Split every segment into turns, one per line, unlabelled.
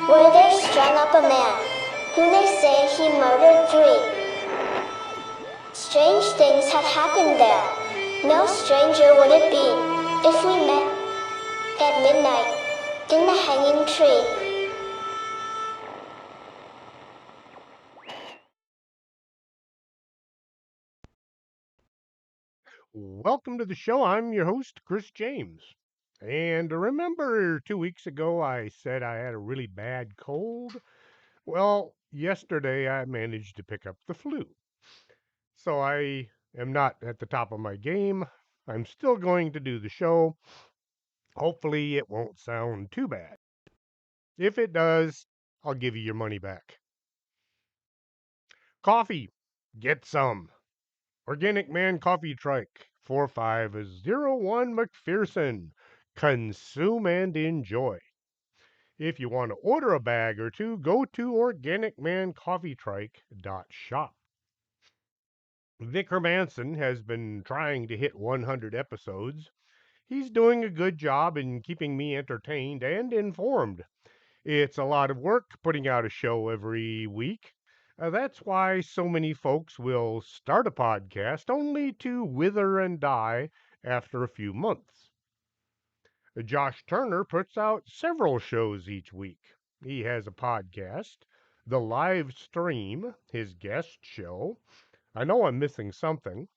where they strung up a man, whom they say he murdered 3. Strange things have happened there. No stranger would it be if we met at midnight in the hanging tree.
Welcome to the show. I'm your host, Chris James. And remember 2 weeks ago I said I had a really bad cold? Well, yesterday I managed to pick up the flu. So I am not at the top of my game. I'm still going to do the show. Hopefully it won't sound too bad. If it does, I'll give you your money back. Coffee. Get some. Organic Man Coffee Trike 4501 McPherson. Consume and enjoy. If you want to order a bag or two, go to organicmancoffeetrike.shop. Vic Hermanson has been trying to hit 100 episodes. He's doing a good job in keeping me entertained and informed. It's a lot of work putting out a show every week. That's why so many folks will start a podcast only to wither and die after a few months. Josh Turner puts out several shows each week. He has a podcast, The Live Stream, his guest show. I know I'm missing something.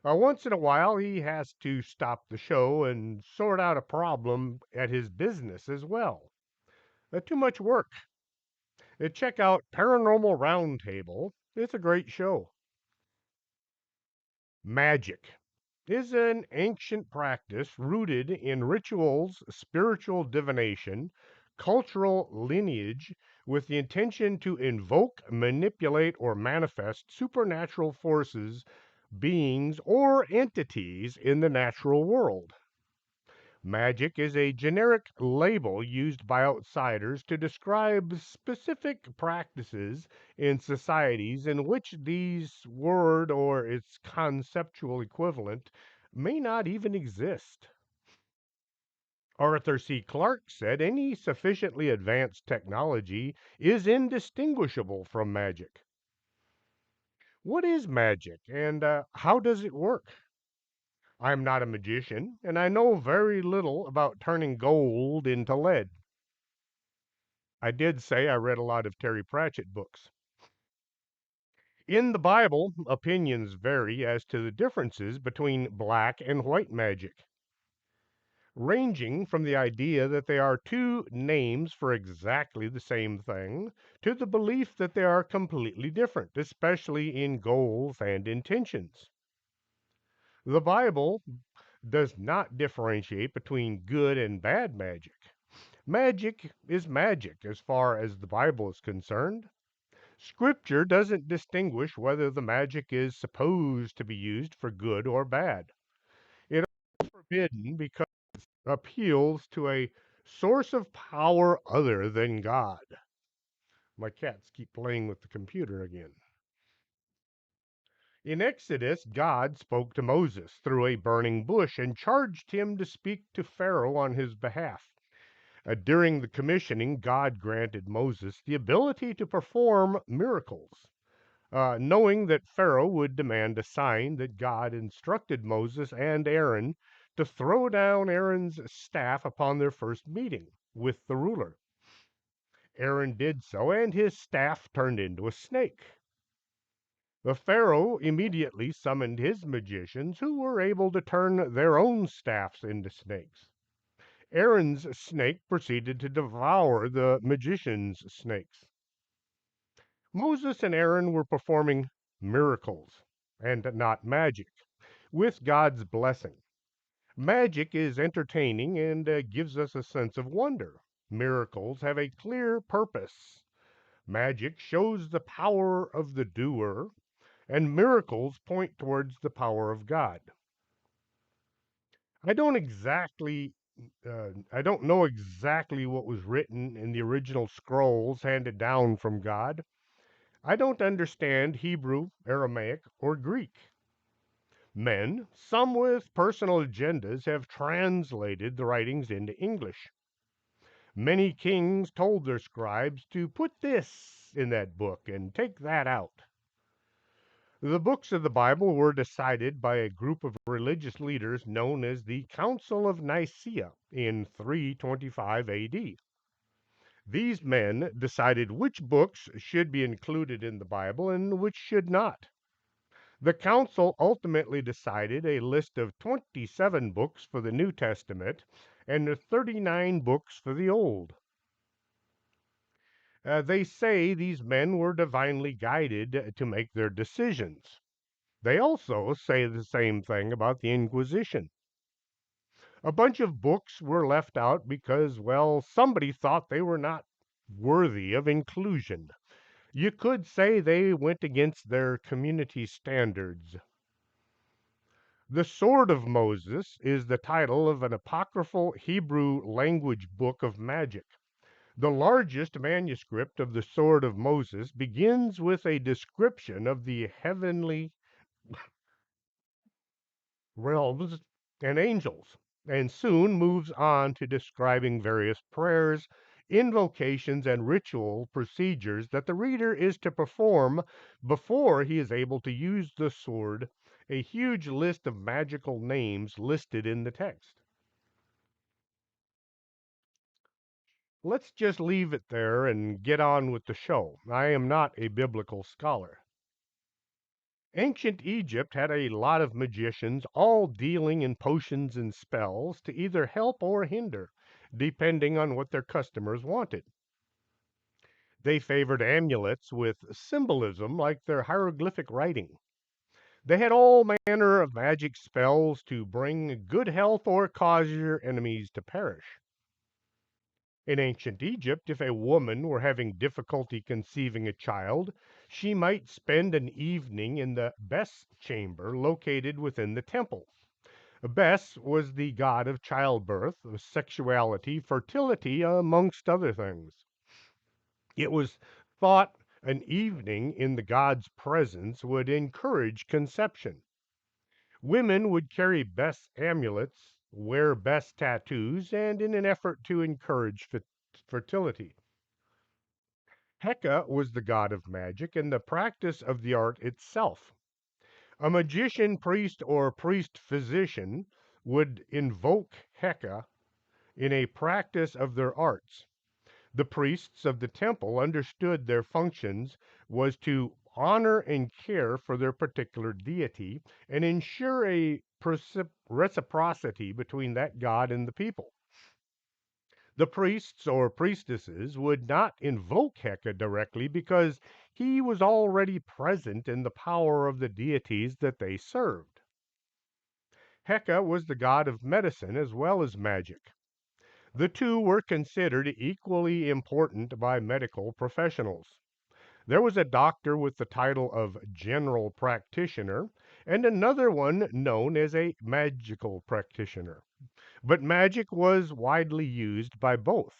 Once in a while, he has to stop the show and sort out a problem at his business as well. Too much work. Check out Paranormal Roundtable. It's a great show. Magic is an ancient practice rooted in rituals, spiritual divination, cultural lineage, with the intention to invoke, manipulate, or manifest supernatural forces, beings, or entities in the natural world. Magic is a generic label used by outsiders to describe specific practices in societies in which these word or its conceptual equivalent may not even exist. Arthur C. Clarke said any sufficiently advanced technology is indistinguishable from magic. What is magic and how does it work? I'm not a magician, and I know very little about turning gold into lead. I did say I read a lot of Terry Pratchett books. In the Bible, opinions vary as to the differences between black and white magic, ranging from the idea that they are two names for exactly the same thing to the belief that they are completely different, especially in goals and intentions. The Bible does not differentiate between good and bad magic. Magic is magic as far as the Bible is concerned. Scripture doesn't distinguish whether the magic is supposed to be used for good or bad. It is forbidden because it appeals to a source of power other than God. My cats keep playing with the computer again. In Exodus, God spoke to Moses through a burning bush and charged him to speak to Pharaoh on his behalf. During the commissioning, God granted Moses the ability to perform miracles. Knowing that Pharaoh would demand a sign that God instructed Moses and Aaron to throw down Aaron's staff upon their first meeting with the ruler. Aaron did so, and his staff turned into a snake. The Pharaoh immediately summoned his magicians, who were able to turn their own staffs into snakes. Aaron's snake proceeded to devour the magician's snakes. Moses and Aaron were performing miracles and not magic, with God's blessing. Magic is entertaining and gives us a sense of wonder. Miracles have a clear purpose. Magic shows the power of the doer, and miracles point towards the power of God. I don't exactly I don't know exactly what was written in the original scrolls handed down from God. I don't understand Hebrew, Aramaic, or Greek. Men, some with personal agendas, have translated the writings into English. Many kings told their scribes to put this in that book and take that out. The books of the Bible were decided by a group of religious leaders known as the Council of Nicaea in 325 AD. These men decided which books should be included in the Bible and which should not. The council ultimately decided a list of 27 books for the New Testament and 39 books for the Old. They say these men were divinely guided to make their decisions. They also say the same thing about the Inquisition. A bunch of books were left out because, well, somebody thought they were not worthy of inclusion. You could say they went against their community standards. The Sword of Moses is the title of an apocryphal Hebrew language book of magic. The largest manuscript of the Sword of Moses begins with a description of the heavenly realms and angels, and soon moves on to describing various prayers, invocations, and ritual procedures that the reader is to perform before he is able to use the sword, a huge list of magical names listed in the text. Let's just leave it there and get on with the show. I am not a biblical scholar. Ancient Egypt had a lot of magicians, all dealing in potions and spells to either help or hinder, depending on what their customers wanted. They favored amulets with symbolism like their hieroglyphic writing. They had all manner of magic spells to bring good health or cause your enemies to perish. In ancient Egypt, if a woman were having difficulty conceiving a child, she might spend an evening in the Bes chamber located within the temple. Bes was the god of childbirth, sexuality, fertility, amongst other things. It was thought an evening in the god's presence would encourage conception. Women would carry Bes amulets, wear Bes tattoos, and in an effort to encourage fertility. Heka was the god of magic and the practice of the art itself. A magician, priest, or priest physician would invoke Heka in a practice of their arts. The priests of the temple understood their functions was to honor and care for their particular deity and ensure a reciprocity between that god and the people. The priests or priestesses would not invoke Heka directly because he was already present in the power of the deities that they served. Heka was the god of medicine as well as magic. The two were considered equally important by medical professionals. There was a doctor with the title of general practitioner and another one known as a magical practitioner. But magic was widely used by both.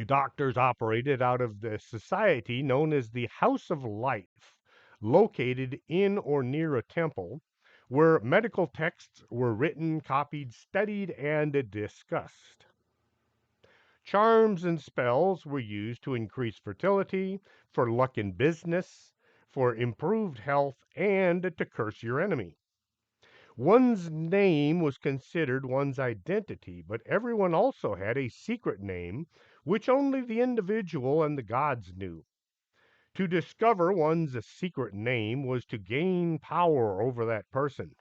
Doctors operated out of the society known as the House of Life, located in or near a temple, where medical texts were written, copied, studied, and discussed. Charms and spells were used to increase fertility, for luck in business, for improved health, and to curse your enemy. One's name was considered one's identity, but everyone also had a secret name which only the individual and the gods knew. To discover one's secret name was to gain power over that person.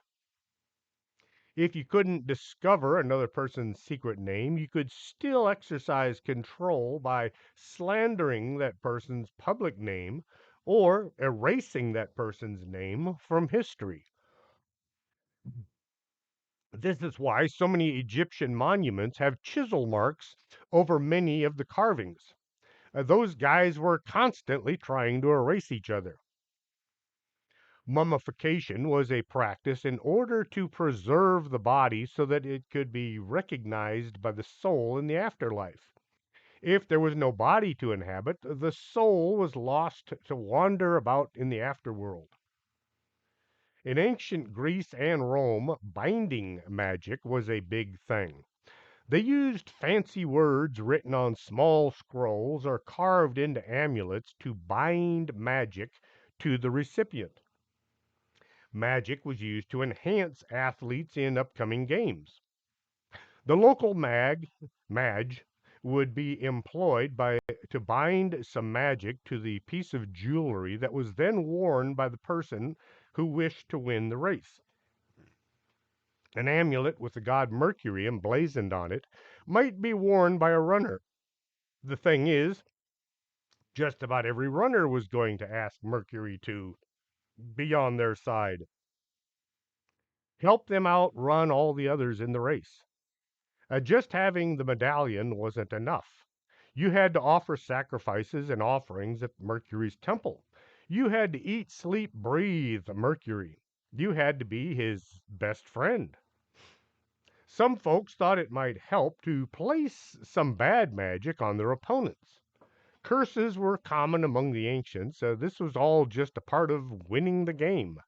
If you couldn't discover another person's secret name, you could still exercise control by slandering that person's public name or erasing that person's name from history. This is why so many Egyptian monuments have chisel marks over many of the carvings. Those guys were constantly trying to erase each other. Mummification was a practice in order to preserve the body so that it could be recognized by the soul in the afterlife. If there was no body to inhabit, the soul was lost to wander about in the afterworld. In ancient Greece and Rome, binding magic was a big thing. They used fancy words written on small scrolls or carved into amulets to bind magic to the recipient. Magic was used to enhance athletes in upcoming games. The local mage, would be employed to bind some magic to the piece of jewelry that was then worn by the person who wished to win the race. An amulet with the god Mercury emblazoned on it might be worn by a runner. The thing is, just about every runner was going to ask Mercury to be on their side, help them outrun all the others in the race. Just having the medallion wasn't enough. You had to offer sacrifices and offerings at Mercury's temple. You had to eat, sleep, breathe Mercury. You had to be his best friend. Some folks thought it might help to place some bad magic on their opponents. Curses were common among the ancients, so this was all just a part of winning the game.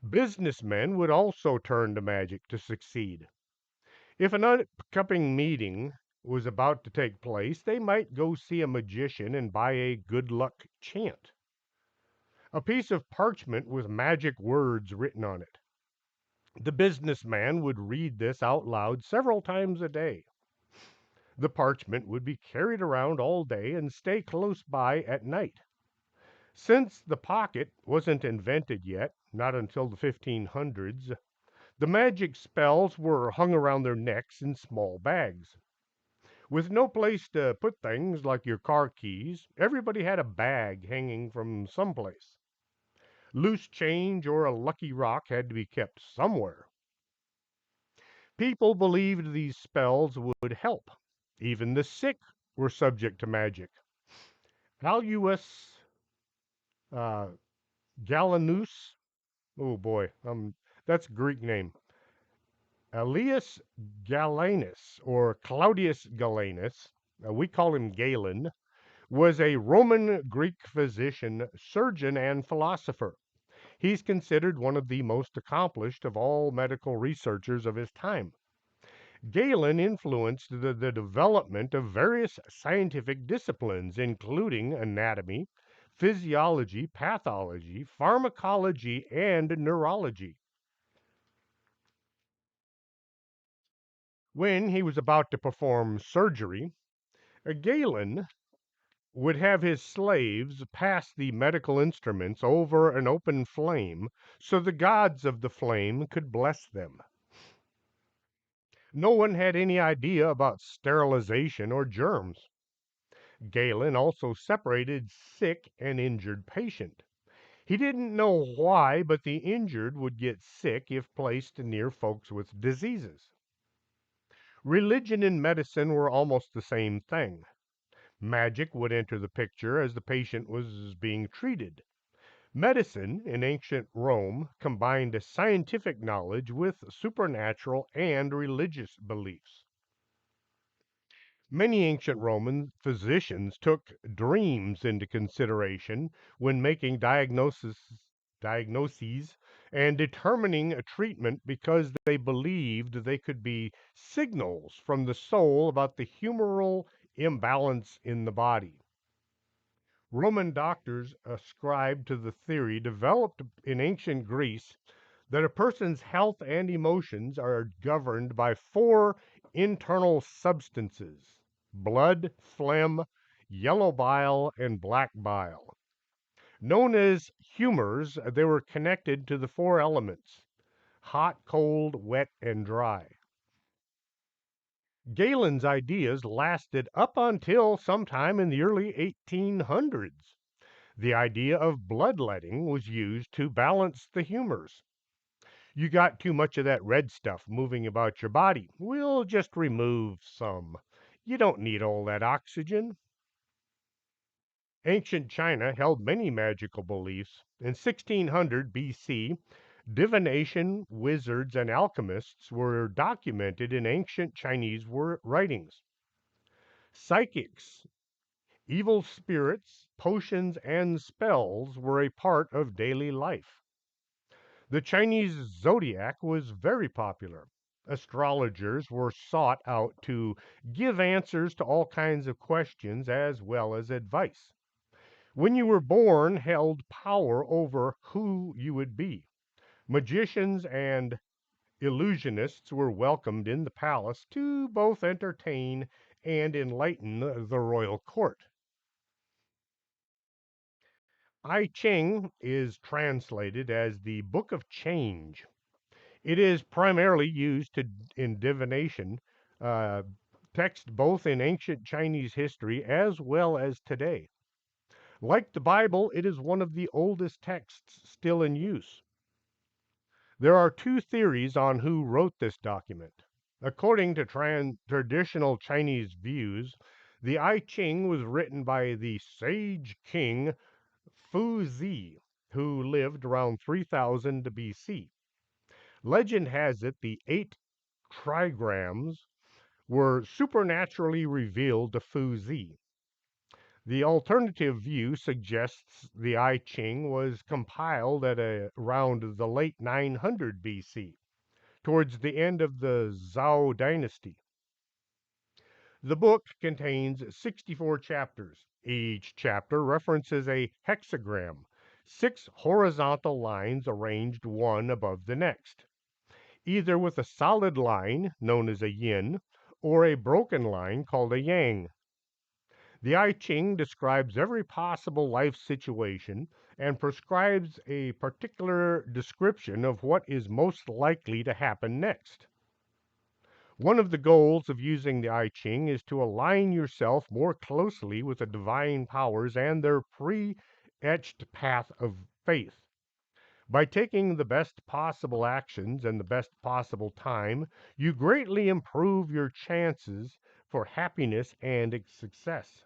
Businessmen would also turn to magic to succeed. If an upcoming meeting was about to take place, they might go see a magician and buy a good luck chant, a piece of parchment with magic words written on it. The businessman would read this out loud several times a day. The parchment would be carried around all day and stay close by at night. Since the pocket wasn't invented yet, not until the 1500s, the magic spells were hung around their necks in small bags. With no place to put things like your car keys, everybody had a bag hanging from someplace. Loose change or a lucky rock had to be kept somewhere. People believed these spells would help. Even the sick were subject to magic. Aluus uh, Galenus, oh boy, that's a Greek name. Aelius Galenus, or Claudius Galenus, we call him Galen, was a Roman Greek physician, surgeon, and philosopher. He's considered one of the most accomplished of all medical researchers of his time. Galen influenced the development of various scientific disciplines, including anatomy, physiology, pathology, pharmacology, and neurology. When he was about to perform surgery, Galen would have his slaves pass the medical instruments over an open flame so the gods of the flame could bless them. No one had any idea about sterilization or germs. Galen also separated sick and injured patient. He didn't know why, but the injured would get sick if placed near folks with diseases. Religion and medicine were almost the same thing. Magic would enter the picture as the patient was being treated. Medicine in ancient Rome combined scientific knowledge with supernatural and religious beliefs. Many ancient Roman physicians took dreams into consideration when making diagnoses and determining a treatment because they believed they could be signals from the soul about the humoral imbalance in the body. Roman doctors ascribed to the theory developed in ancient Greece that a person's health and emotions are governed by four internal substances: blood, phlegm, yellow bile, and black bile. Known as humors, they were connected to the four elements: hot, cold, wet, and dry. Galen's ideas lasted up until sometime in the early 1800s. The idea of bloodletting was used to balance the humors. You got too much of that red stuff moving about your body. We'll just remove some. You don't need all that oxygen. Ancient China held many magical beliefs. In 1600 BC, divination, wizards, and alchemists were documented in ancient Chinese writings. Psychics, evil spirits, potions, and spells were a part of daily life. The Chinese zodiac was very popular. Astrologers were sought out to give answers to all kinds of questions as well as advice. When you were born, held power over who you would be. Magicians and illusionists were welcomed in the palace to both entertain and enlighten the royal court. I Ching is translated as the Book of Change. It is primarily used in divination, uh, text both in ancient Chinese history as well as today. Like the Bible, it is one of the oldest texts still in use. There are two theories on who wrote this document. According to traditional Chinese views, the I Ching was written by the sage king Fu Zi, who lived around 3000 BC. Legend has it the 8 trigrams were supernaturally revealed to Fu Zi. The alternative view suggests the I Ching was compiled at around the late 900 BC, towards the end of the Zhou dynasty. The book contains 64 chapters. Each chapter references a hexagram, 6 horizontal lines arranged one above the next, either with a solid line, known as a yin, or a broken line called a yang. The I Ching describes every possible life situation and prescribes a particular description of what is most likely to happen next. One of the goals of using the I Ching is to align yourself more closely with the divine powers and their pre etched path of faith. By taking the best possible actions and the best possible time, you greatly improve your chances for happiness and success.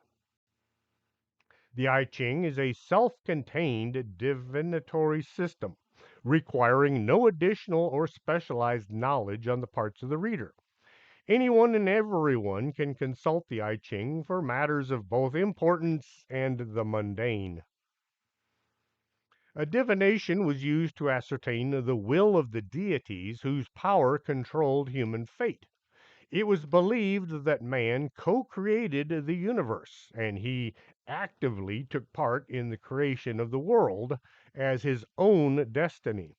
The I Ching is a self contained divinatory system, requiring no additional or specialized knowledge on the parts of the reader. Anyone and everyone can consult the I Ching for matters of both importance and the mundane. A divination was used to ascertain the will of the deities whose power controlled human fate. It was believed that man co created the universe, and he actively took part in the creation of the world as his own destiny.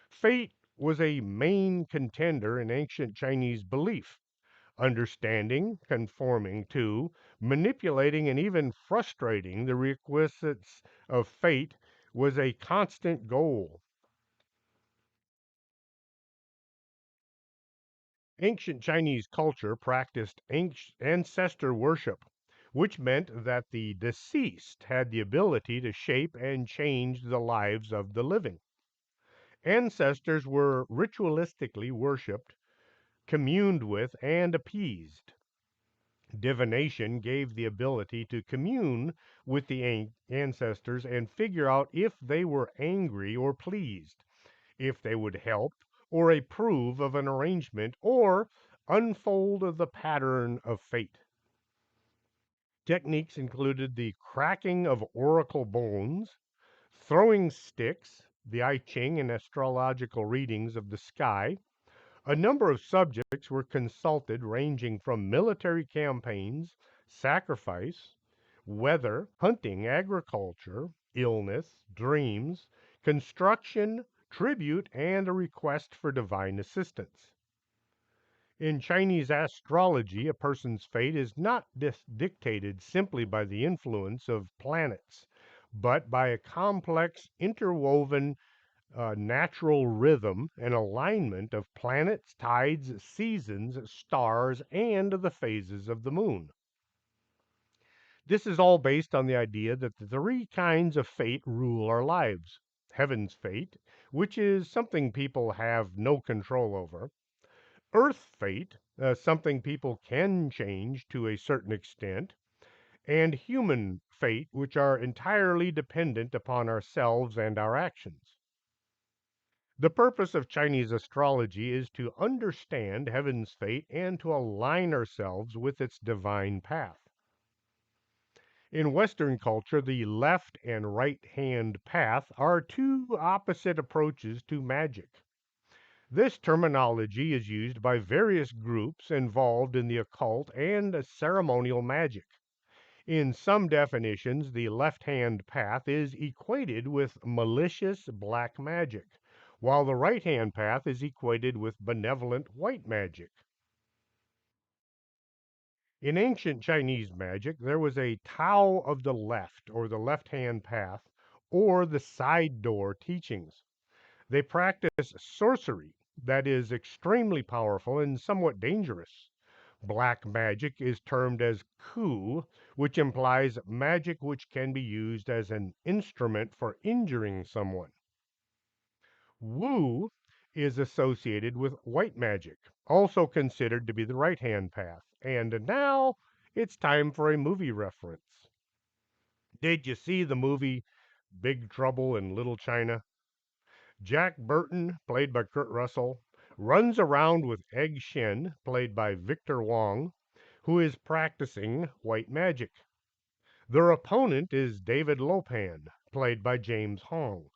Fate was a main contender in ancient Chinese belief. Understanding, conforming to, manipulating, and even frustrating the requisites of fate was a constant goal. Ancient Chinese culture practiced ancestor worship, which meant that the deceased had the ability to shape and change the lives of the living. Ancestors were ritualistically worshipped, communed with, and appeased. Divination gave the ability to commune with the ancestors and figure out if they were angry or pleased, if they would help or approve of an arrangement or unfold the pattern of fate. Techniques included the cracking of oracle bones, throwing sticks, the I Ching and astrological readings of the sky. A number of subjects were consulted, ranging from military campaigns, sacrifice, weather, hunting, agriculture, illness, dreams, construction, tribute, and a request for divine assistance. In Chinese astrology, a person's fate is not dictated simply by the influence of planets, but by a complex, interwoven natural rhythm and alignment of planets, tides, seasons, stars, and the phases of the moon. This is all based on the idea that the three kinds of fate rule our lives: heaven's fate, which is something people have no control over; earth fate, something people can change to a certain extent; and human fate, which are entirely dependent upon ourselves and our actions. The purpose of Chinese astrology is to understand heaven's fate and to align ourselves with its divine path. In Western culture, the left and right hand path are two opposite approaches to magic. This terminology is used by various groups involved in the occult and ceremonial magic. In some definitions, the left hand path is equated with malicious black magic, while the right hand path is equated with benevolent white magic. In ancient Chinese magic, there was a Tao of the left, or the left hand path, or the side door teachings. They practice sorcery that is extremely powerful and somewhat dangerous. Black magic is termed as ku, which implies magic which can be used as an instrument for injuring someone. Wu is associated with white magic, also considered to be the right hand path. And now it's time for a movie reference. Did you see the movie Big Trouble in Little China? Jack Burton, played by Kurt Russell, runs around with Egg Shen, played by Victor Wong, who is practicing white magic. Their opponent is David Lopan, played by James Hong,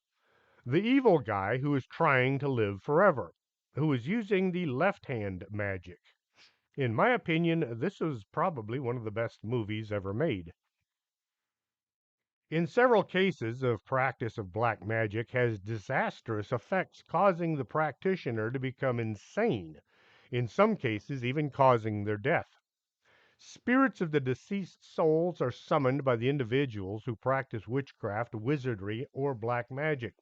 the evil guy who is trying to live forever, who is using the left hand magic. In my opinion, this was probably one of the best movies ever made. In several cases of practice of black magic has disastrous effects, causing the practitioner to become insane, in some cases even causing their death. Spirits of the deceased souls are summoned by the individuals who practice witchcraft, wizardry, or black magic.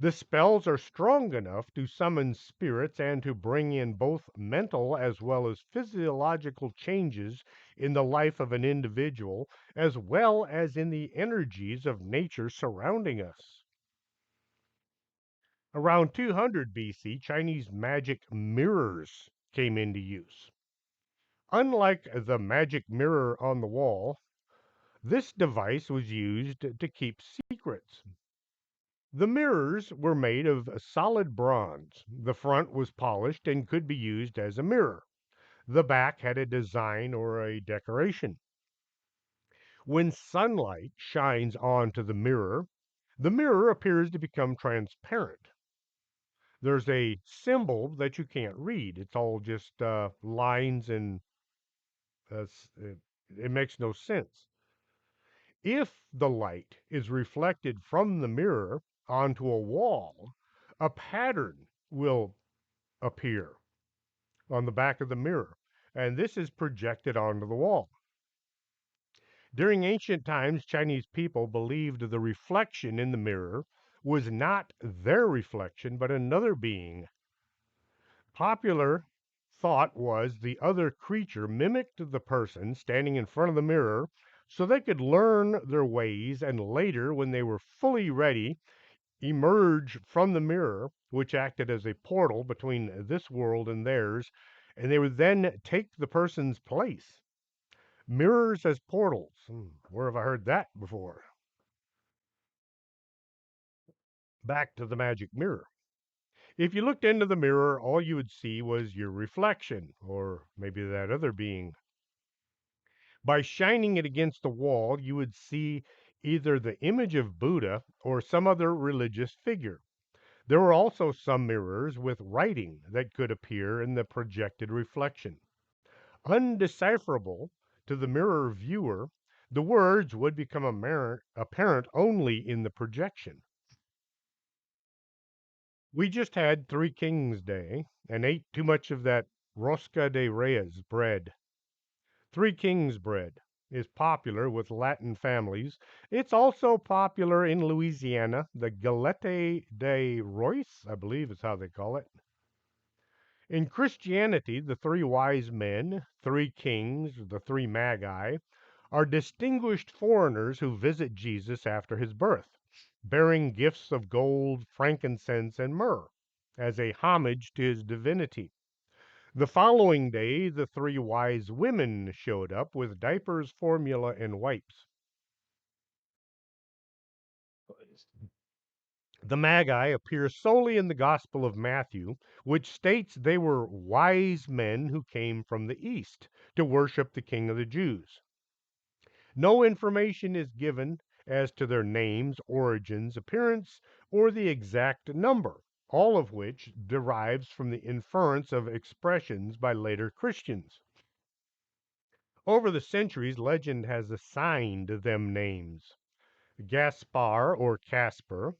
The spells are strong enough to summon spirits and to bring in both mental as well as physiological changes in the life of an individual, as well as in the energies of nature surrounding us. Around 200 BC, Chinese magic mirrors came into use. Unlike the magic mirror on the wall, this device was used to keep secrets. The mirrors were made of solid bronze. The front was polished and could be used as a mirror. The back had a design or a decoration. When sunlight shines onto the mirror appears to become transparent. There's a symbol that you can't read. It's all just lines and it makes no sense. If the light is reflected from the mirror onto a wall, a pattern will appear on the back of the mirror, and this is projected onto the wall. During ancient times, Chinese people believed the reflection in the mirror was not their reflection, but another being. Popular thought was the other creature mimicked the person standing in front of the mirror so they could learn their ways and later, when they were fully ready, emerge from the mirror, which acted as a portal between this world and theirs, and they would then take the person's place. Mirrors as portals. Where have I heard that before? Back to the magic mirror. If you looked into the mirror, all you would see was your reflection, or maybe that other being. By shining it against the wall, you would see either the image of Buddha or some other religious figure. There were also some mirrors with writing that could appear in the projected reflection. Undecipherable to the mirror viewer, the words would become apparent only in the projection. We just had Three Kings Day and ate too much of that rosca de reyes bread. Three Kings bread is popular with Latin families. It's also popular in Louisiana. The galette de Royce, I believe is how they call it. In Christianity, the three wise men, three kings, the three magi, are distinguished foreigners who visit Jesus after his birth, bearing gifts of gold, frankincense, and myrrh as a homage to his divinity. The following day, the three wise women showed up with diapers, formula, and wipes. The Magi appear solely in the Gospel of Matthew, which states they were wise men who came from the east to worship the King of the Jews. No information is given as to their names, origins, appearance, or the exact number. all of which derives from the inference of expressions by later Christians. Over the centuries, legend has assigned them names: Gaspar or Casper,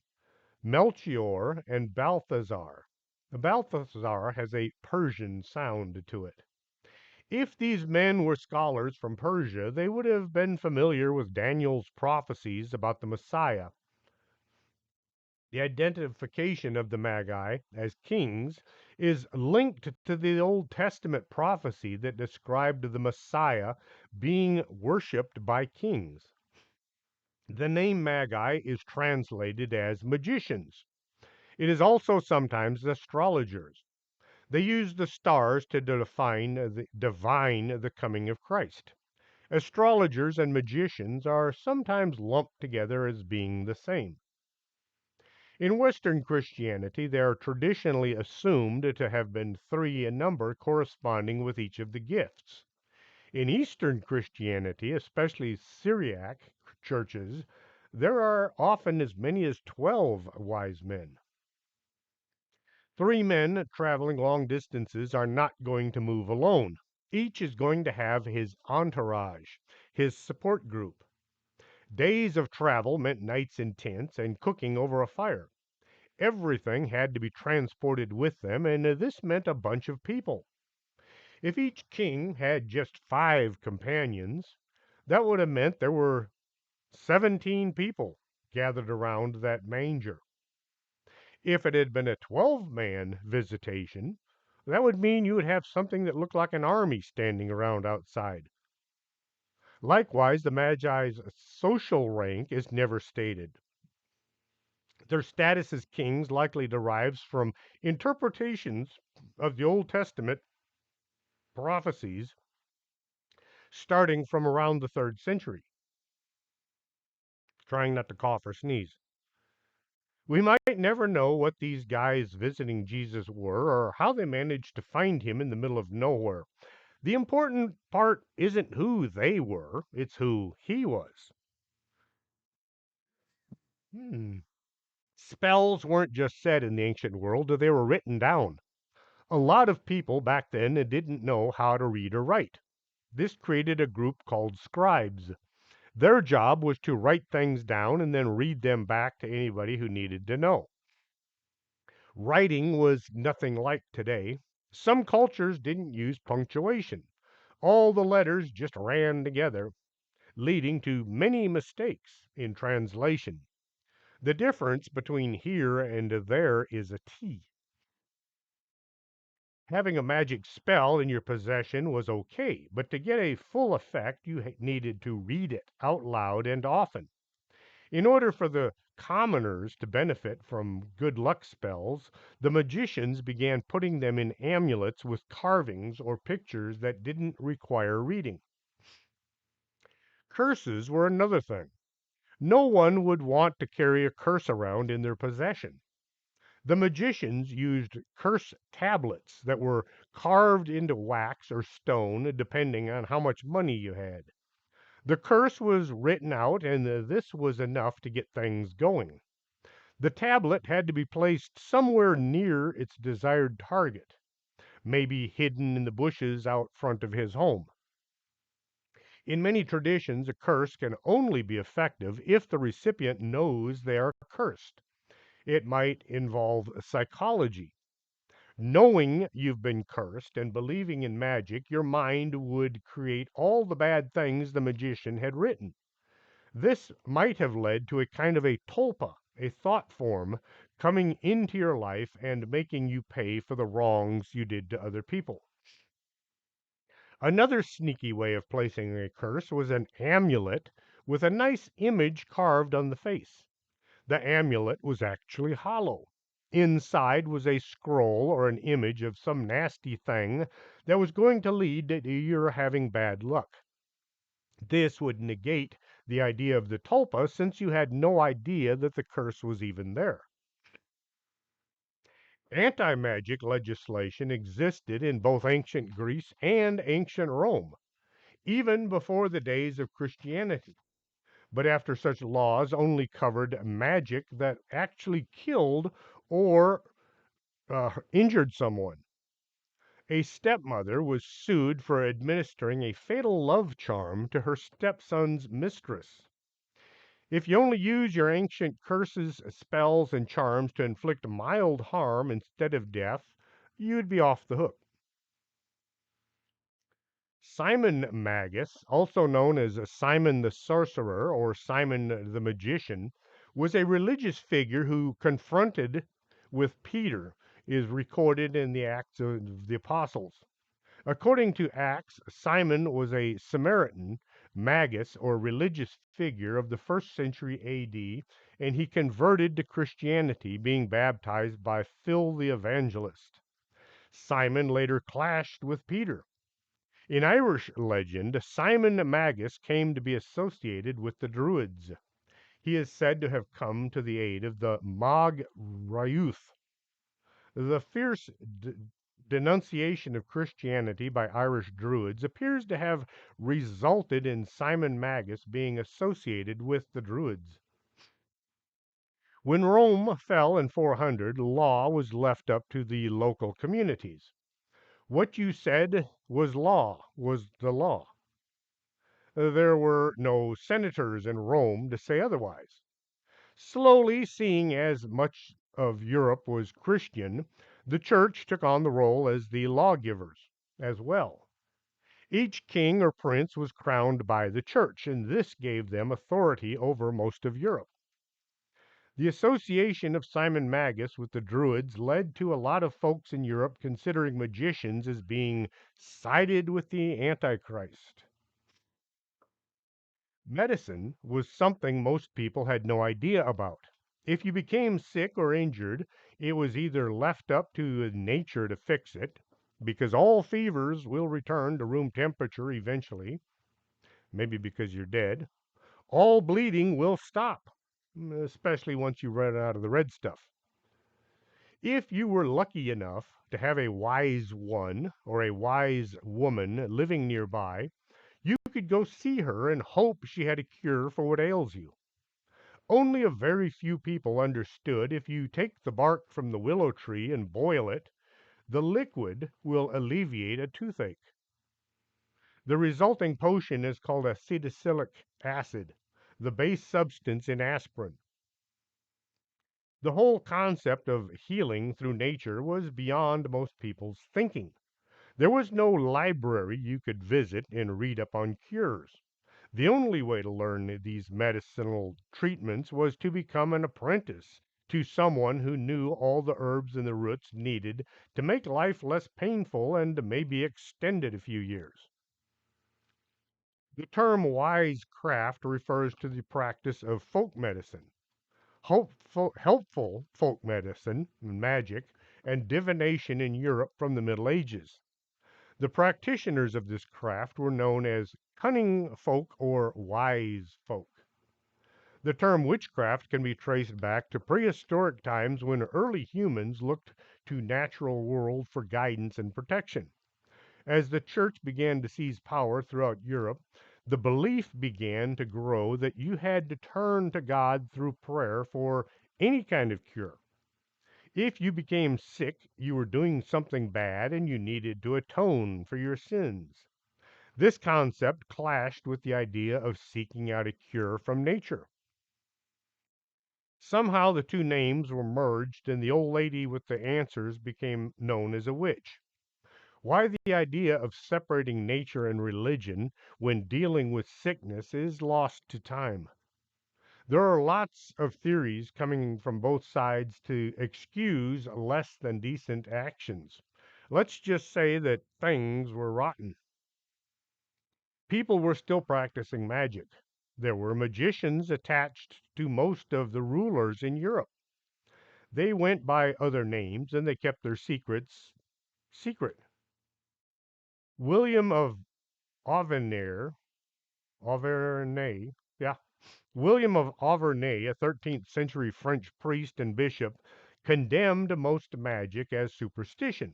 Melchior, and Balthazar. Balthazar has a Persian sound to it. If these men were scholars from Persia, they would have been familiar with Daniel's prophecies about the Messiah. The identification of the Magi as kings is linked to the Old Testament prophecy that described the Messiah being worshipped by kings. The name Magi is translated as magicians. It is also sometimes astrologers. They use the stars to divine the coming of Christ. Astrologers and magicians are sometimes lumped together as being the same. In Western Christianity, they are traditionally assumed to have been three in number, corresponding with each of the gifts. In Eastern Christianity, especially Syriac churches, there are often as many as 12 wise men. Three men traveling long distances are not going to move alone. Each is going to have his entourage, his support group. Days of travel meant nights in tents and cooking over a fire. Everything had to be transported with them, and this meant a bunch of people. If each king had just 5 companions, that would have meant there were 17 people gathered around that manger. If it had been a 12-man visitation, that would mean you would have something that looked like an army standing around outside. Likewise, the Magi's social rank is never stated. Their status as kings likely derives from interpretations of the Old Testament prophecies starting from around the 3rd century. Trying not to cough or sneeze. We might never know what these guys visiting Jesus were or how they managed to find him in the middle of nowhere. The important part isn't who they were, it's who he was. Spells weren't just said in the ancient world, they were written down. A lot of people back then didn't know how to read or write. This created a group called scribes. Their job was to write things down and then read them back to anybody who needed to know. Writing was nothing like today. Some cultures didn't use punctuation. All the letters just ran together, leading to many mistakes in translation. The difference between here and there is a T. Having a magic spell in your possession was okay, but to get a full effect, you needed to read it out loud and often. In order for the commoners to benefit from good luck spells, the magicians began putting them in amulets with carvings or pictures that didn't require reading. Curses were another thing. No one would want to carry a curse around in their possession. The magicians used curse tablets that were carved into wax or stone, depending on how much money you had. The curse was written out, and this was enough to get things going. The tablet had to be placed somewhere near its desired target, maybe hidden in the bushes out front of his home. In many traditions, a curse can only be effective if the recipient knows they are cursed. It might involve psychology. Knowing you've been cursed and believing in magic, your mind would create all the bad things the magician had written. This might have led to a kind of a tulpa, a thought form, coming into your life and making you pay for the wrongs you did to other people. Another sneaky way of placing a curse was an amulet with a nice image carved on the face. The amulet was actually hollow. Inside was a scroll or an image of some nasty thing that was going to lead to your having bad luck. This would negate the idea of the tulpa since you had no idea that the curse was even there. Anti magic legislation existed in both ancient Greece and ancient Rome, even before the days of Christianity. But after such laws only covered magic that actually killed or injured someone. A stepmother was sued for administering a fatal love charm to her stepson's mistress. If you only use your ancient curses, spells, and charms to inflict mild harm instead of death, you'd be off the hook. Simon Magus, also known as Simon the Sorcerer or Simon the Magician, was a religious figure who confronted with Peter, is recorded in the Acts of the Apostles. According to Acts, Simon was a Samaritan, magus, or religious figure of the first century AD, and he converted to Christianity, being baptized by Phil the Evangelist. Simon later clashed with Peter. In Irish legend, Simon Magus came to be associated with the Druids. He is said to have come to the aid of the Mag Riuth. The fierce denunciation of Christianity by Irish Druids appears to have resulted in Simon Magus being associated with the Druids. When Rome fell in 400, law was left up to the local communities. What you said was law, was the law. There were no senators in Rome to say otherwise. Slowly, seeing as much of Europe was Christian, the church took on the role as the lawgivers as well. Each king or prince was crowned by the church, and this gave them authority over most of Europe. The association of Simon Magus with the Druids led to a lot of folks in Europe considering magicians as being sided with the Antichrist. Medicine was something most people had no idea about. If you became sick or injured, it was either left up to nature to fix it, because all fevers will return to room temperature eventually, maybe because you're dead. All bleeding will stop, especially once you run out of the red stuff. If you were lucky enough to have a wise one or a wise woman living nearby, you could go see her and hope she had a cure for what ails you. Only a very few people understood if you take the bark from the willow tree and boil it, the liquid will alleviate a toothache. The resulting potion is called acetylsalicylic acid, the base substance in aspirin. The whole concept of healing through nature was beyond most people's thinking. There was no library you could visit and read up on cures. The only way to learn these medicinal treatments was to become an apprentice to someone who knew all the herbs and the roots needed to make life less painful and maybe extend it a few years. The term wise craft refers to the practice of folk medicine. Helpful folk medicine, magic, and divination in Europe from the Middle Ages. The practitioners of this craft were known as cunning folk or wise folk. The term witchcraft can be traced back to prehistoric times when early humans looked to natural world for guidance and protection. As the church began to seize power throughout Europe, the belief began to grow that you had to turn to God through prayer for any kind of cure. If you became sick, you were doing something bad and you needed to atone for your sins. This concept clashed with the idea of seeking out a cure from nature. Somehow the two names were merged and the old lady with the answers became known as a witch. Why the idea of separating nature and religion when dealing with sickness is lost to time. There are lots of theories coming from both sides to excuse less than decent actions. Let's just say that things were rotten. People were still practicing magic. There were magicians attached to most of the rulers in Europe. They went by other names and they kept their secrets secret. William of Auvernay, yeah, William of Auvernay, a 13th century French priest and bishop, condemned most magic as superstition.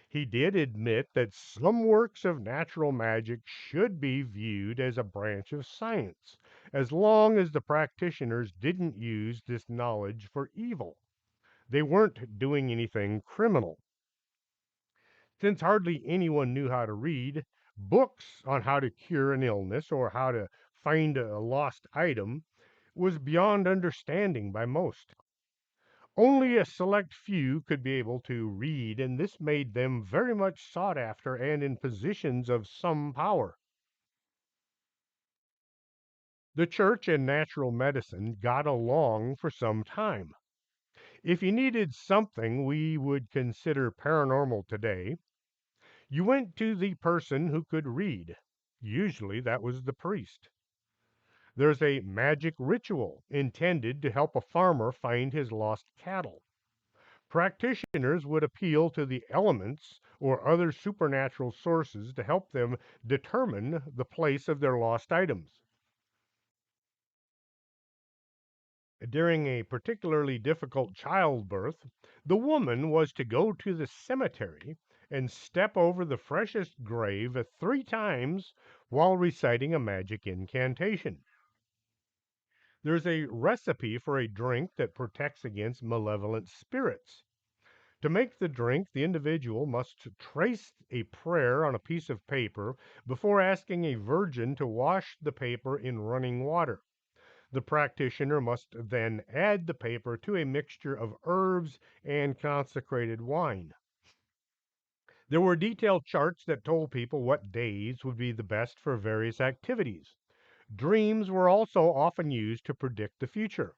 He did admit that some works of natural magic should be viewed as a branch of science, as long as the practitioners didn't use this knowledge for evil. They weren't doing anything criminal. Since hardly anyone knew how to read, books on how to cure an illness or how to find a lost item was beyond understanding by most. Only a select few could be able to read, and this made them very much sought after and in positions of some power. The church and natural medicine got along for some time. If you needed something we would consider paranormal today, you went to the person who could read. Usually that was the priest. There's a magic ritual intended to help a farmer find his lost cattle. Practitioners would appeal to the elements or other supernatural sources to help them determine the place of their lost items. During a particularly difficult childbirth, the woman was to go to the cemetery and step over the freshest grave 3 times while reciting a magic incantation. There's a recipe for a drink that protects against malevolent spirits. To make the drink, the individual must trace a prayer on a piece of paper before asking a virgin to wash the paper in running water. The practitioner must then add the paper to a mixture of herbs and consecrated wine. There were detailed charts that told people what days would be the best for various activities. Dreams were also often used to predict the future.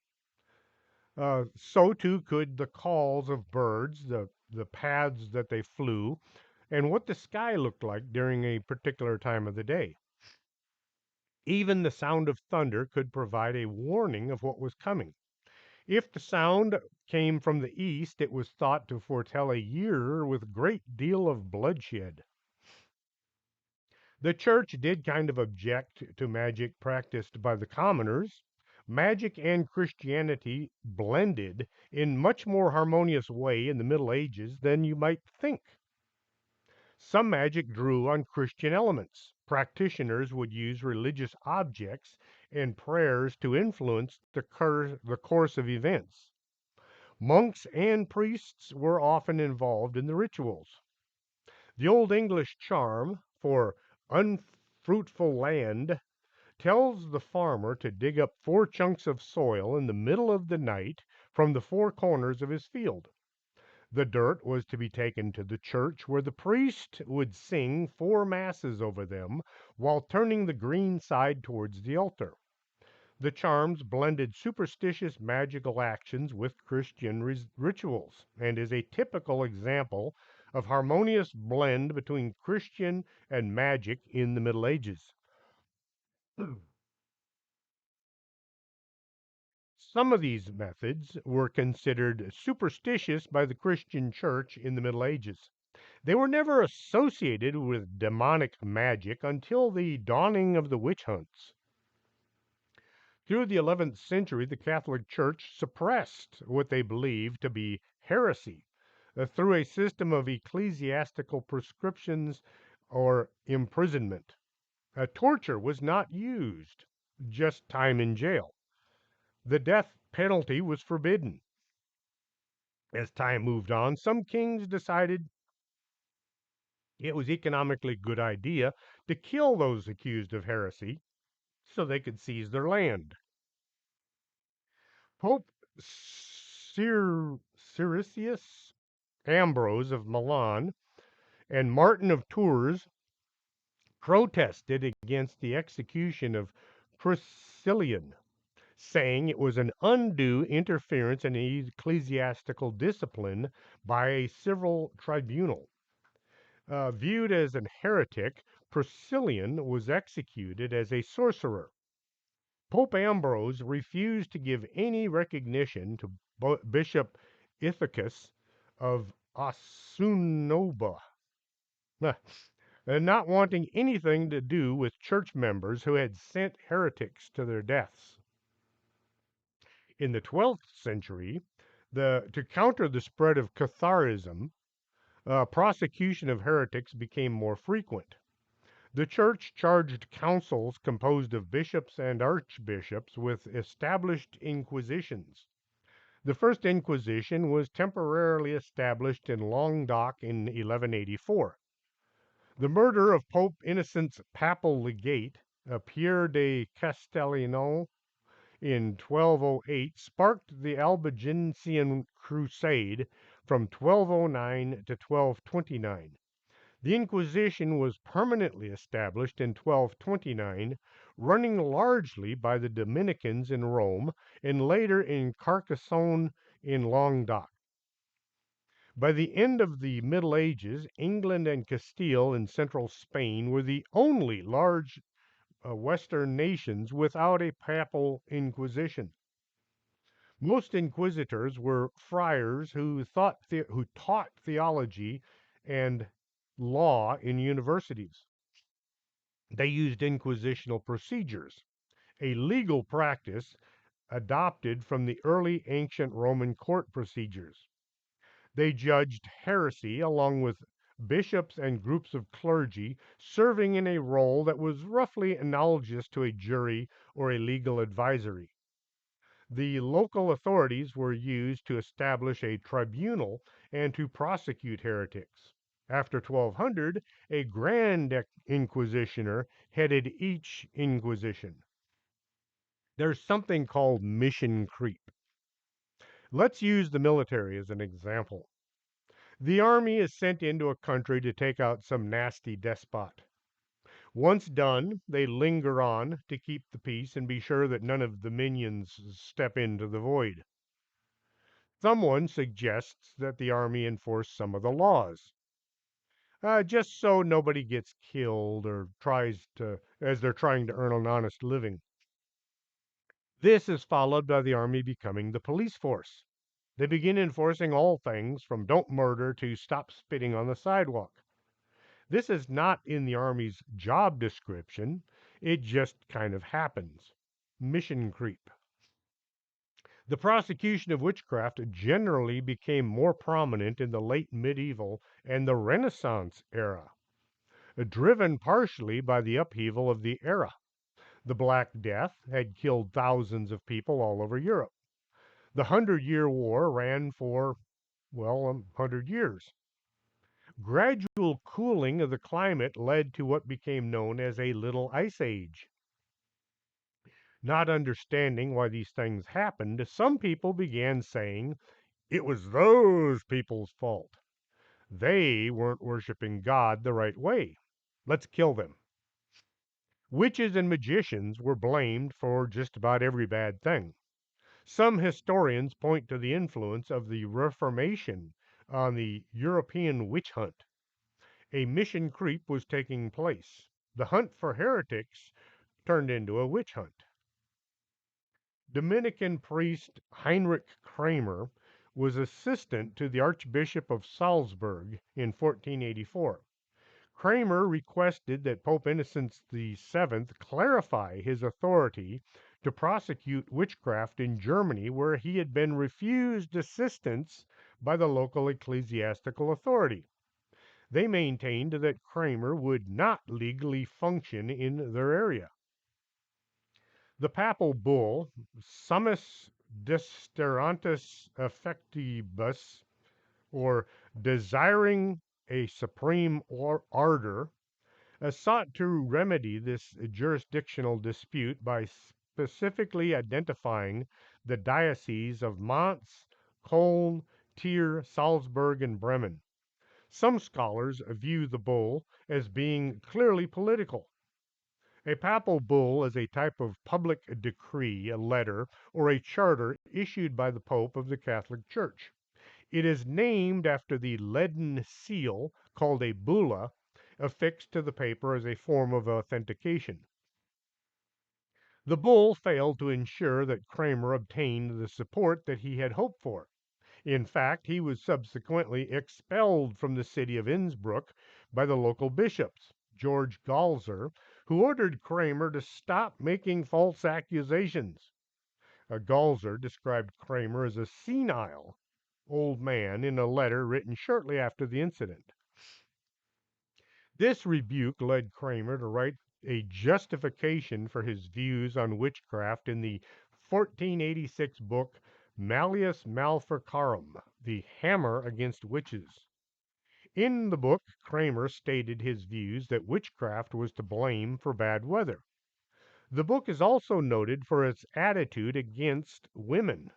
So too could the calls of birds, the paths that they flew, and what the sky looked like during a particular time of the day. Even the sound of thunder could provide a warning of what was coming. If the sound came from the east, it was thought to foretell a year with great deal of bloodshed. The church did kind of object to magic practiced by the commoners. Magic and Christianity blended in much more harmonious way in the Middle Ages than you might think. Some magic drew on Christian elements. Practitioners would use religious objects and prayers to influence the course of events. Monks and priests were often involved in the rituals. The Old English charm for unfruitful land tells the farmer to dig up 4 chunks of soil in the middle of the night from the 4 corners of his field. The dirt was to be taken to the church, where the priest would sing 4 masses over them while turning the green side towards the altar. The charms blended superstitious magical actions with Christian rituals and is a typical example of harmonious blend between Christian and magic in the Middle Ages. Some of these methods were considered superstitious by the Christian Church in the Middle Ages. They were never associated with demonic magic until the dawning of the witch hunts. Through the 11th century, the Catholic Church suppressed what they believed to be heresy through a system of ecclesiastical prescriptions or imprisonment. Torture was not used, just time in jail. The death penalty was forbidden. As time moved on, some kings decided it was economically good idea to kill those accused of heresy so they could seize their land. Pope Siricius Ambrose of Milan and Martin of Tours protested against the execution of Priscillian, saying it was an undue interference in ecclesiastical discipline by a civil tribunal. Viewed as an heretic, Priscillian was executed as a sorcerer. Pope Ambrose refused to give any recognition to Bishop Ithacus of Asunoba, not wanting anything to do with church members who had sent heretics to their deaths. In the 12th century, to counter the spread of Catharism, prosecution of heretics became more frequent. The church charged councils composed of bishops and archbishops with established inquisitions. The first Inquisition was temporarily established in Languedoc in 1184. The murder of Pope Innocent's papal legate, Pierre de Castellano, in 1208 sparked the Albigensian Crusade from 1209 to 1229. The Inquisition was permanently established in 1229, running largely by the Dominicans in Rome and later in Carcassonne in Languedoc. By the end of the Middle Ages, England and Castile in central Spain were the only large Western nations without a papal inquisition. Most inquisitors were friars who taught theology and law in universities. They used inquisitional procedures, a legal practice adopted from the early ancient Roman court procedures. They judged heresy along with bishops and groups of clergy, serving in a role that was roughly analogous to a jury or a legal advisory. The local authorities were used to establish a tribunal and to prosecute heretics. After 1200, a grand inquisitioner headed each inquisition. There's something called mission creep. Let's use the military as an example. The army is sent into a country to take out some nasty despot. Once done, they linger on to keep the peace and be sure that none of the minions step into the void. Someone suggests that the army enforce some of the laws, just so nobody gets killed or as they're trying to earn an honest living. This is followed by the army becoming the police force. They begin enforcing all things from don't murder to stop spitting on the sidewalk. This is not in the Army's job description, it just kind of happens. Mission creep. The prosecution of witchcraft generally became more prominent in the late medieval and the Renaissance era, driven partially by the upheaval of the era. The Black Death had killed thousands of people all over Europe. The Hundred-Year War ran for, well, 100 years. Gradual cooling of the climate led to what became known as a Little Ice Age. Not understanding why these things happened, some people began saying it was those people's fault. They weren't worshiping God the right way. Let's kill them. Witches and magicians were blamed for just about every bad thing. Some historians point to the influence of the Reformation on the European witch hunt. A mission creep was taking place. The hunt for heretics turned into a witch hunt. Dominican priest Heinrich Kramer was assistant to the Archbishop of Salzburg in 1484. Kramer requested that Pope Innocent VII clarify his authority to prosecute witchcraft in Germany, where he had been refused assistance by the local ecclesiastical authority. They maintained that Kramer would not legally function in their area. The papal bull, Summus Desiderantis Effectibus, or desiring a supreme ardor, sought to remedy this jurisdictional dispute by specifically identifying the dioceses of Mainz, Köln, Trier, Salzburg, and Bremen. Some scholars view the bull as being clearly political. A papal bull is a type of public decree, a letter, or a charter issued by the Pope of the Catholic Church. It is named after the leaden seal, called a bulla, affixed to the paper as a form of authentication. The bull failed to ensure that Kramer obtained the support that he had hoped for. In fact, he was subsequently expelled from the city of Innsbruck by the local bishops, George Galzer, who ordered Kramer to stop making false accusations. Galzer described Kramer as a senile old man in a letter written shortly after the incident. This rebuke led Kramer to write a justification for his views on witchcraft in the 1486 book Malleus Maleficarum, the hammer against witches. In the book, Kramer stated his views that witchcraft was to blame for bad weather. The book is also noted for its attitude against women.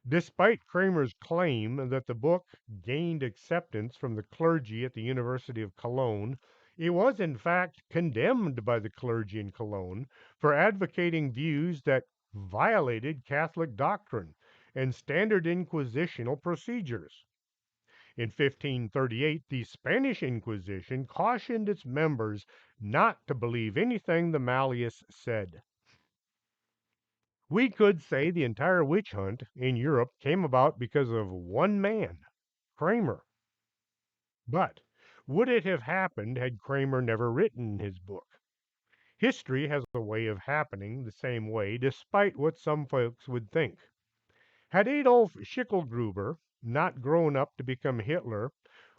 Despite Kramer's claim that the book gained acceptance from the clergy at the University of Cologne, it was in fact condemned by the clergy in Cologne for advocating views that violated Catholic doctrine and standard inquisitional procedures. In 1538, the Spanish Inquisition cautioned its members not to believe anything the Malleus said. We could say the entire witch hunt in Europe came about because of one man, Kramer. But would it have happened had Kramer never written his book? History has a way of happening the same way, despite what some folks would think. Had Adolf Schicklgruber not grown up to become Hitler,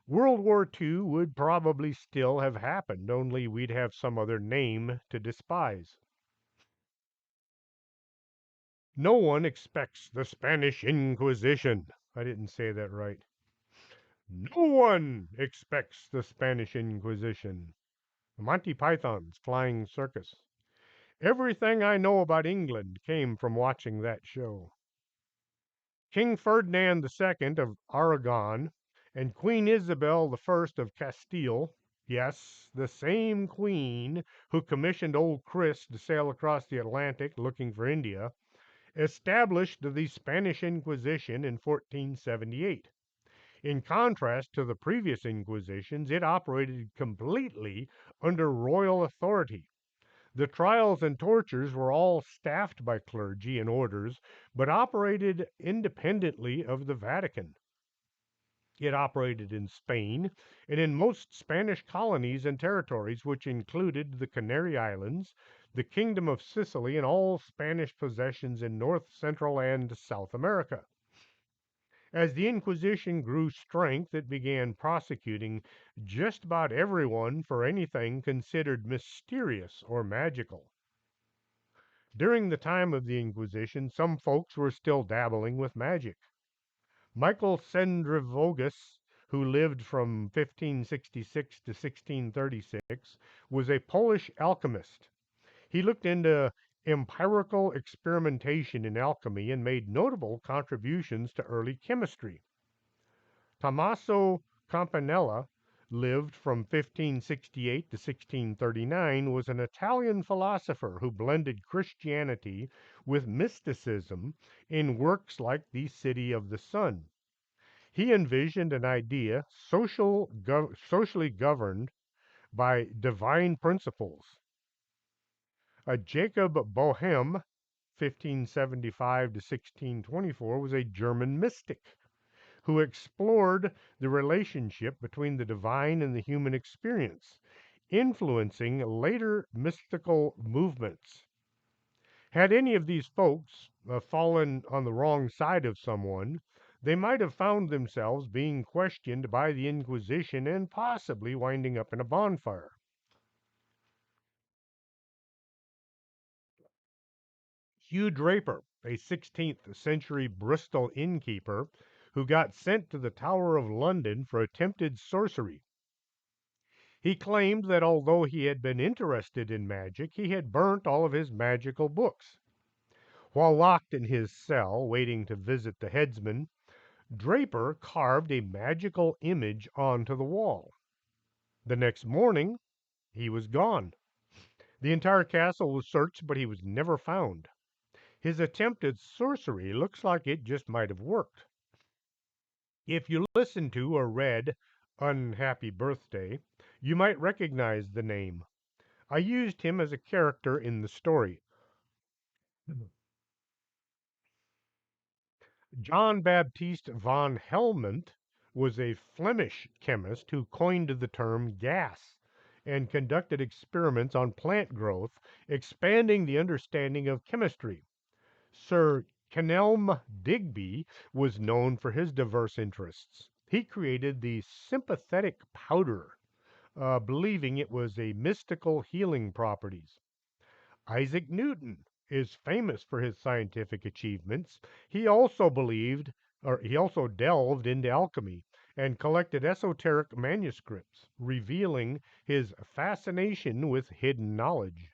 World War II would probably still have happened, only we'd have some other name to despise. No one expects the Spanish Inquisition. I didn't say that right. No one expects the Spanish Inquisition. Monty Python's Flying Circus. Everything I know about England came from watching that show. King Ferdinand II of Aragon and Queen Isabel I of Castile, yes, the same queen who commissioned old Chris to sail across the Atlantic looking for India, established the Spanish Inquisition in 1478. In contrast to the previous Inquisitions, it operated completely under royal authority. The trials and tortures were all staffed by clergy and orders, but operated independently of the Vatican. It operated in Spain and in most Spanish colonies and territories, which included the Canary Islands, the Kingdom of Sicily, and all Spanish possessions in North, Central, and South America. As the Inquisition grew strength, it began prosecuting just about everyone for anything considered mysterious or magical. During the time of the Inquisition, some folks were still dabbling with magic. Michael Sendravogus, who lived from 1566 to 1636, was a Polish alchemist. He looked into empirical experimentation in alchemy and made notable contributions to early chemistry. Tommaso Campanella lived from 1568 to 1639, was an Italian philosopher who blended Christianity with mysticism in works like The City of the Sun. He envisioned an idea socially governed by divine principles. Jacob Boehm, 1575 to 1624, was a German mystic who explored the relationship between the divine and the human experience, influencing later mystical movements. Had any of these folks fallen on the wrong side of someone, they might have found themselves being questioned by the Inquisition and possibly winding up in a bonfire. Hugh Draper, a 16th century Bristol innkeeper who got sent to the Tower of London for attempted sorcery. He claimed that although he had been interested in magic, he had burnt all of his magical books. While locked in his cell, waiting to visit the headsman, Draper carved a magical image onto the wall. The next morning, he was gone. The entire castle was searched, but he was never found. His attempt at sorcery looks like it just might have worked. If you listened to or read Unhappy Birthday, you might recognize the name. I used him as a character in the story. John Baptiste von Helmont was a Flemish chemist who coined the term gas and conducted experiments on plant growth, expanding the understanding of chemistry. Sir Kenelm Digby was known for his diverse interests. He created the sympathetic powder, believing it was a mystical healing properties. Isaac Newton, is famous for his scientific achievements, he also believed, or he also delved into alchemy and collected esoteric manuscripts, revealing his fascination with hidden knowledge.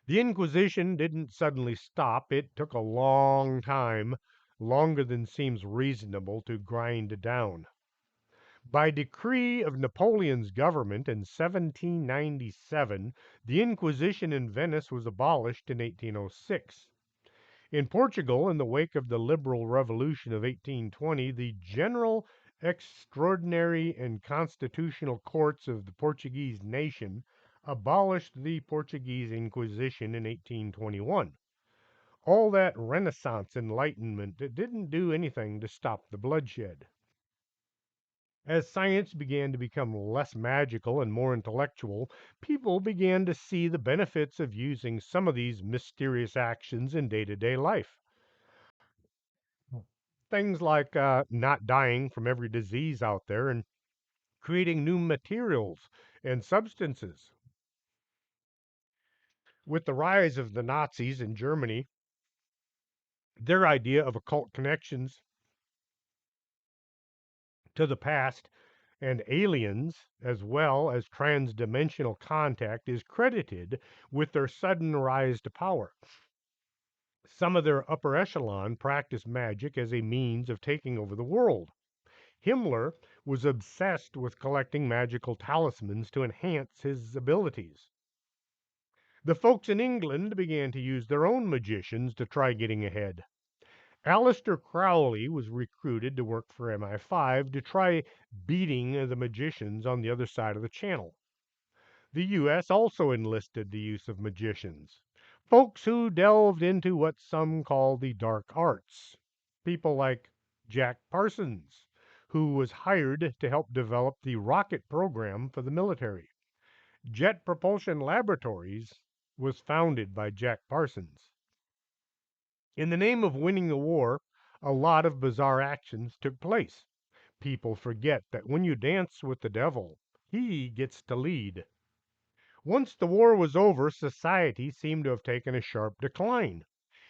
The Inquisition didn't suddenly stop. It took a long time, longer than seems reasonable to grind down. By decree of Napoleon's government in 1797, the Inquisition in Venice was abolished in 1806. In Portugal, in the wake of the liberal revolution of 1820, the General, Extraordinary, and Constitutional Courts of the Portuguese nation abolished the Portuguese Inquisition in 1821. All that Renaissance enlightenment didn't do anything to stop the bloodshed. As science began to become less magical and more intellectual, people began to see the benefits of using some of these mysterious actions in day to day life. Things like not dying from every disease out there and creating new materials and substances. With the rise of the Nazis in Germany, their idea of occult connections to the past and aliens, as well as transdimensional contact, is credited with their sudden rise to power. Some of their upper echelon practiced magic as a means of taking over the world. Himmler was obsessed with collecting magical talismans to enhance his abilities. The folks in England began to use their own magicians to try getting ahead. Aleister Crowley was recruited to work for MI5 to try beating the magicians on the other side of the channel. The U.S. also enlisted the use of magicians, folks who delved into what some call the dark arts. People like Jack Parsons, who was hired to help develop the rocket program for the military. Jet Propulsion Laboratories was founded by Jack Parsons. In the name of winning the war, a lot of bizarre actions took place. People forget that when you dance with the devil, he gets to lead. Once the war was over, society seemed to have taken a sharp decline.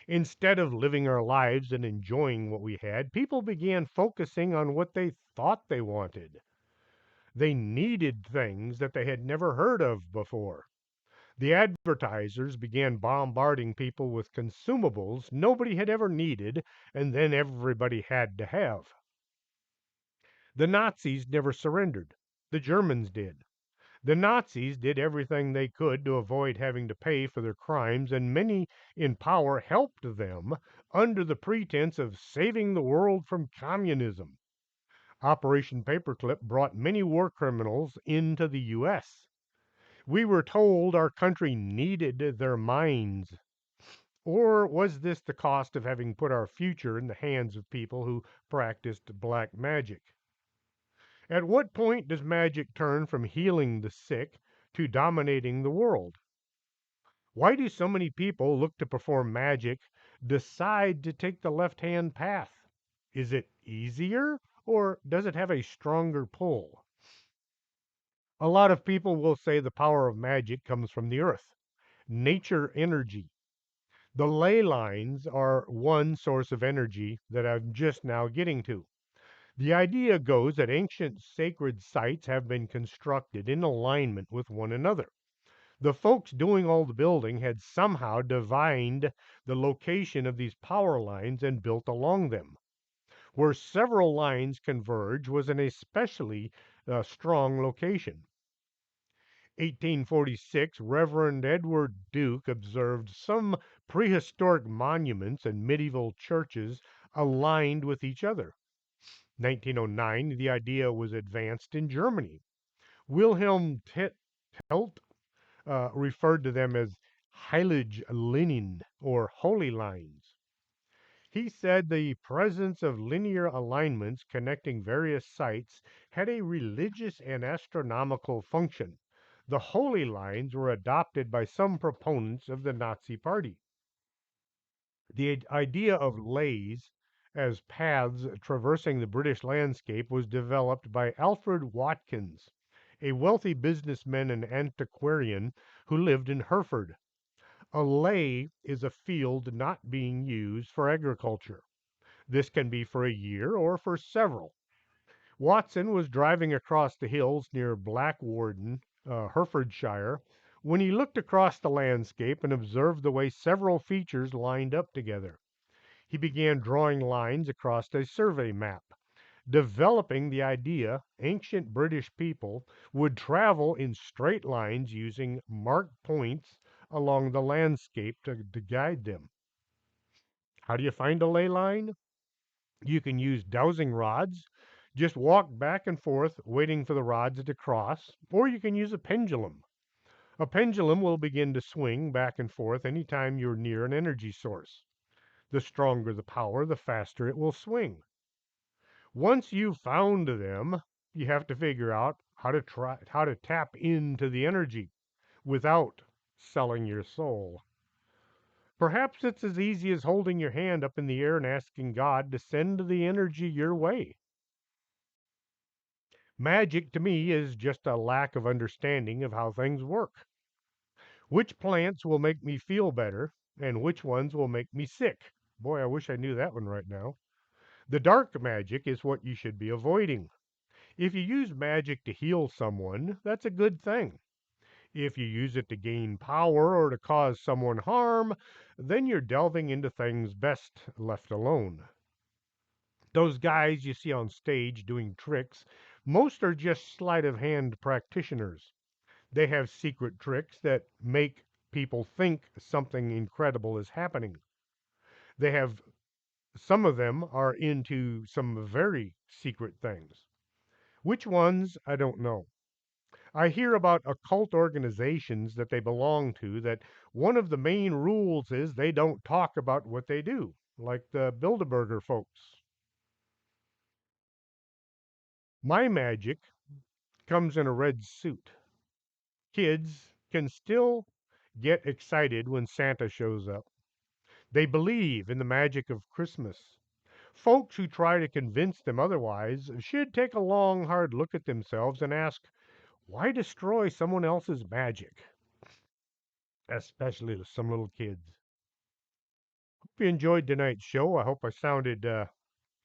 Instead of living our lives and enjoying what we had, people began focusing on what they thought they wanted. They needed things that they had never heard of before. The advertisers began bombarding people with consumables nobody had ever needed and then everybody had to have. The Nazis never surrendered. The Germans did. The Nazis did everything they could to avoid having to pay for their crimes, and many in power helped them under the pretense of saving the world from communism. Operation Paperclip brought many war criminals into the U.S. We were told our country needed their minds. Or was this the cost of having put our future in the hands of people who practiced black magic? At what point does magic turn from healing the sick to dominating the world? Why do so many people look to perform magic decide to take the left hand path? Is it easier or does it have a stronger pull? A lot of people will say the power of magic comes from the earth, nature energy. The ley lines are one source of energy that I'm just now getting to. The idea goes that ancient sacred sites have been constructed in alignment with one another. The folks doing all the building had somehow divined the location of these power lines and built along them. Where several lines converge was an especially strong location. 1846, Reverend Edward Duke observed some prehistoric monuments and medieval churches aligned with each other. 1909, the idea was advanced in Germany. Wilhelm Telt referred to them as Heilige Linien, or holy lines. He said the presence of linear alignments connecting various sites had a religious and astronomical function. The holy lines were adopted by some proponents of the Nazi Party. The idea of leys as paths traversing the British landscape was developed by Alfred Watkins, a wealthy businessman and antiquarian who lived in Hereford. A ley is a field not being used for agriculture. This can be for a year or for several. Watson was driving across the hills near Blackwarden, Herefordshire, when he looked across the landscape and observed the way several features lined up together. He began drawing lines across a survey map, developing the idea ancient British people would travel in straight lines using marked points along the landscape to guide them. How do you find a ley line? You can use dowsing rods. Just walk back and forth, waiting for the rods to cross, or you can use a pendulum. A pendulum will begin to swing back and forth anytime you're near an energy source. The stronger the power, the faster it will swing. Once you've found them, you have to figure out how to tap into the energy without selling your soul. Perhaps it's as easy as holding your hand up in the air and asking God to send the energy your way. Magic to me is just a lack of understanding of how things work. Which plants will make me feel better and which ones will make me sick? Boy, I wish I knew that one right now. The dark magic is what you should be avoiding. If you use magic to heal someone, that's a good thing. If you use it to gain power or to cause someone harm, then you're delving into things best left alone. Those guys you see on stage doing tricks, most are just sleight of hand practitioners. They have secret tricks that make people think something incredible is happening. They have Some of them are into some very secret things. Which ones, I don't know. I hear about occult organizations that they belong to that one of the main rules is they don't talk about what they do, like the Bilderberger folks. My magic comes in a red suit. Kids can still get excited when Santa shows up. They believe in the magic of Christmas. Folks who try to convince them otherwise should take a long, hard look at themselves and ask, why destroy someone else's magic? Especially to some little kids. Hope you enjoyed tonight's show. I hope I sounded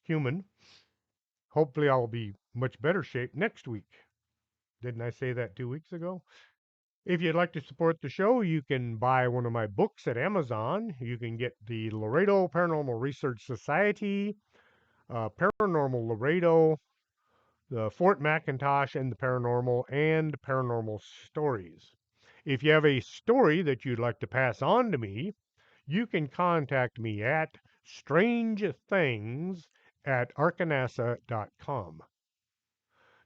human. Hopefully, I'll be much better shape next week. Didn't I say that 2 weeks ago? If you'd like to support the show, you can buy one of my books at Amazon. You can get the Laredo Paranormal Research Society, Paranormal Laredo, the Fort McIntosh and the Paranormal, and Paranormal Stories. If you have a story that you'd like to pass on to me, you can contact me at strangethings@arcanasa.com.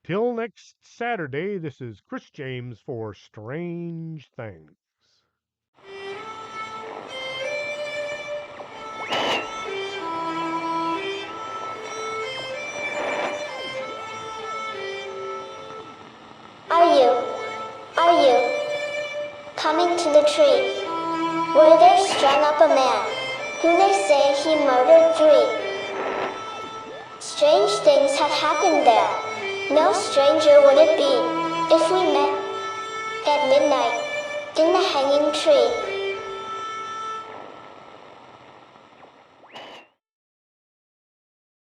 Till next Saturday, this is Chris James for Strange Things.
Are you coming to the tree where they strung up a man who they say he murdered 3? Strange things have happened there. No stranger would it be if we met at midnight in the hanging tree.